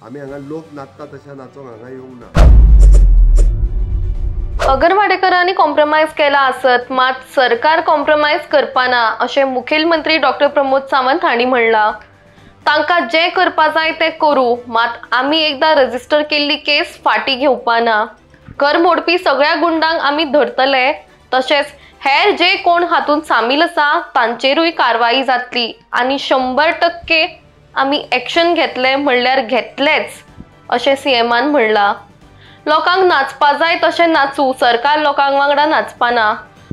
आमी हांगा लोक नाचता तशें नाचोंक हांगा येवंक ना। अगरवाडेकरांनी कॉम्प्रोमाइज केला आसत मात सरकार कॉम्प्रोमाइज करपाना अशें मुखेलमंत्री डॉक्टर प्रमोद सावंत हांणी म्हणला। तांकां जे करपा जाय ते करू, मात आमी एकदां रजिस्टर केल्ली केस फाटी घेवपाना। घर मोडपी सगळ्या गुंडांक आमी धरतले, तशेंच हेर जे कोण हातूंत सामील आसा तांचेरूय कारवाई जातली आनी 100% आमी एक्शन घेतले म्हणल्यार घेतलेच अशें सीएमान म्हणला। लोकांक नाचपा जाय तशें नाचू, सरकार लोकांक वांगडा नाचपाना।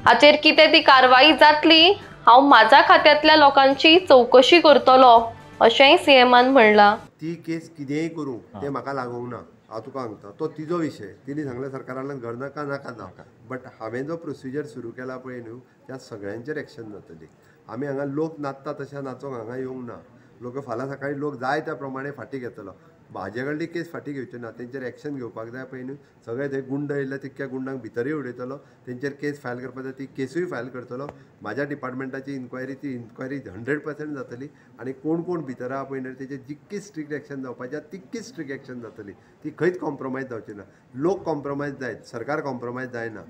हाचेर कितें ती कारवाई जातली, हांव म्हाज्या खात्यांतल्या लोकांची चवकशी करतलो अशेंय सीएमान म्हणला। ती केस कितेंय करूं तें म्हाका लागूंक ना, हांव तुका सांगता, तो तिजो विशय। तिणी सांगलें सरकारान घर नाका नाका नाका, बट हांवें जो प्रोसिजर सुरू केला पळय न्हू, त्या सगळ्यांचेर एक्शन जातली। आमी हांगा लोक नाचता तशें नाचोंक हांगा येवंक ना। लोक फाल्यां सकाळीं लोक जाय त्या प्रमाणे फाटी घेतलो। म्हाजे कडली केस फाटी घेवची ना, तेंचेर एक्शन घेवपाक जाय पळय न्हू। सगळे थंय गुंड येयले तितक्या गुंडांक भितरूय उडयतलो, तेंचेर केस फायल करपाक जाय ती केसूय फायल करतलो। म्हाज्या डिपार्टमेंटाची इन्क्वायरी 100% जातली आनी कोण कोण भितर आहा पळय न्हू तेचेर जितकी स्ट्रिक्ट एक्शन जावपाची तितकी स्ट्रिक्ट एक्शन जातली। ती खंयच कॉम्प्रोमायज जावची ना। लोक कॉम्प्रोमायज जायत, सरकार कॉम्प्रोमायज जायना।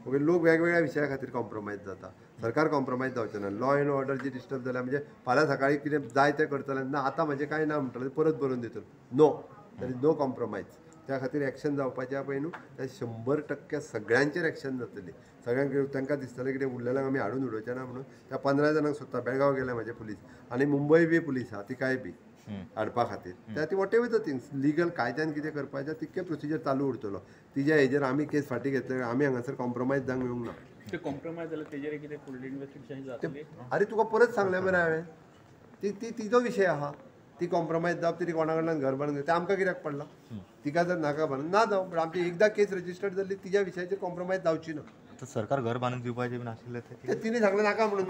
ओके, लोक वेगवेगळ्या विशया खातीर कॉम्प्रोमायज जाता, सरकार कॉम्प्रोमायज जावचें ना। लॉ एंड ऑर्डर जी डिस्टर्ब जाल्या म्हणजे फाल्यां सकाळीं कितें जाय तें करतले ना, आतां म्हजें कांय ना म्हणटलें परत बरोवन दितलो। No, there is no compromise. त्या खातीर एक्शन जावपाचें पळय न्हू, त्या 100% सगळ्यांचेर एक्शन जातली। सगळ्यांक तांकां दिसतलें कितें उरलेल्यांक आमी हाडून उडोवचें ना म्हणून। त्या 15 जाणांक सोदता, बेळगांव गेले म्हाजे पुलीस आनी मुंबय बी पुलीस आहा तिकाय बी हाडपा खातीर। त्या ती वॉटेवर द थिंग्स लिगल कायद्यान कितें करपाचें तितकें प्रोसिजर चालू उरतलो। तिच्या हेजेर आमी केस फाटी घेतले, आमी हांगासर कॉम्प्रोमायज जावंक येवंक ना। ते कॉम्प्रोमाइज जाल्यार तेजेर कितें फुडली इन्व्हेस्टिगेशन जातली? अरे तुका परत सांगलें मरे हांवें, ती तिजो विशय आहा। ती कॉम्प्रोमायज जावप तरी कोणा कडल्यान घर बांदून तें आमकां कित्याक पडलां? तिका जर नाका बांदून ना जावं, पण आमची एकदां केस रजिस्टर्ड जाल्ली तिच्या विशयाचेर कॉम्प्रोमायज जावची ना। सरकार घर बांधून दिवपाचें बीन आशिल्लें ते तिने सांगलें नाका म्हणून।